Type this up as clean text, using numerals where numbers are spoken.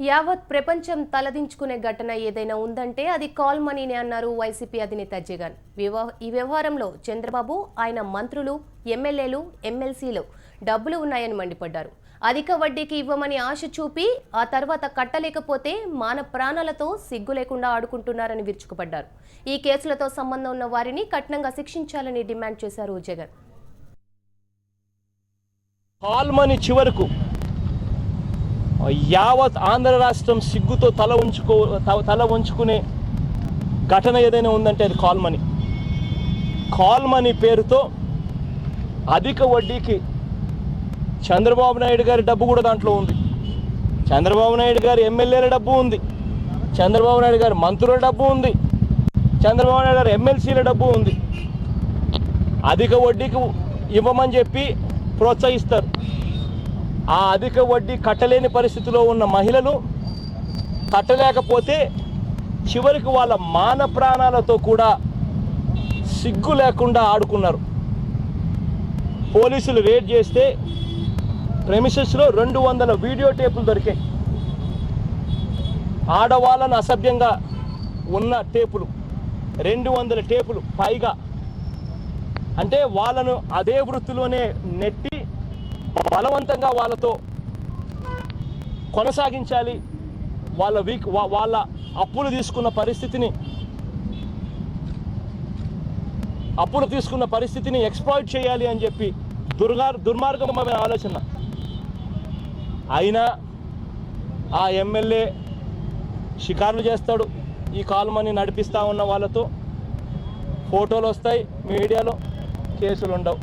యావత్ ప్రపంచం తలదించుకునే ఘటన ఏదైనా ఉందంటే అది కాల్ మనీనే అన్నారు వైసీపీ అధినేత జగన్. ఈ వ్యవహారంలో చంద్రబాబు, ఆయన మంత్రులు, ఎమ్మెల్యేలు, ఎమ్మెల్సీలు డబ్బులు ఉన్నాయని మండిపడ్డారు. అధిక వడ్డీకి ఇవ్వమని ఆశ చూపి ఆ తర్వాత కట్టలేకపోతే మాన ప్రాణాలతో సిగ్గు లేకుండా ఆడుకుంటున్నారని విరుచుకుపడ్డారు. ఈ కేసులతో సంబంధం ఉన్న వారిని కఠినంగా శిక్షించాలని డిమాండ్ చేశారు జగన్. కాల్ మనీ చివరకు యావత్ ఆంధ్ర రాష్ట్రం సిగ్గుతో తల వంచుకునే ఘటన ఏదైనా ఉందంటే అది కాల్ మనీ. కాల్ మనీ పేరుతో అధిక వడ్డీకి చంద్రబాబు నాయుడు గారి డబ్బు కూడా దాంట్లో ఉంది. చంద్రబాబు నాయుడు గారి ఎమ్మెల్యేల డబ్బు ఉంది, చంద్రబాబు నాయుడు గారి మంత్రుల డబ్బు ఉంది, చంద్రబాబు నాయుడు గారి ఎమ్మెల్సీల డబ్బు ఉంది. అధిక వడ్డీకి ఇవ్వమని చెప్పి ప్రోత్సహిస్తారు. ఆ అధిక వడ్డీ కట్టలేని పరిస్థితిలో ఉన్న మహిళలు కట్టలేకపోతే చివరికి వాళ్ళ మాన ప్రాణాలతో కూడా సిగ్గు లేకుండా ఆడుకున్నారు. పోలీసులు రేడ్ చేస్తే ప్రెమిసెస్లో 200 వీడియో టేపులు దొరికాయి. ఆడవాళ్ళను అసభ్యంగా ఉన్న టేపులు 200 టేపులు పైగా. అంటే వాళ్ళను అదే వృత్తిలోనే నెట్టి బలవంతంగా వాళ్ళతో కొనసాగించాలి, వాళ్ళ అప్పులు తీసుకున్న పరిస్థితిని ఎక్స్‌ప్లాయిట్ చేయాలి అని చెప్పి దుర్మార్గమైన ఆలోచన. అయినా ఆ ఎమ్మెల్యే షికారులు చేస్తాడు. ఈ కాల్ మనీ నడిపిస్తూ ఉన్న వాళ్ళతో ఫోటోలు వస్తాయి, మీడియాలో కేసులు ఉండవు.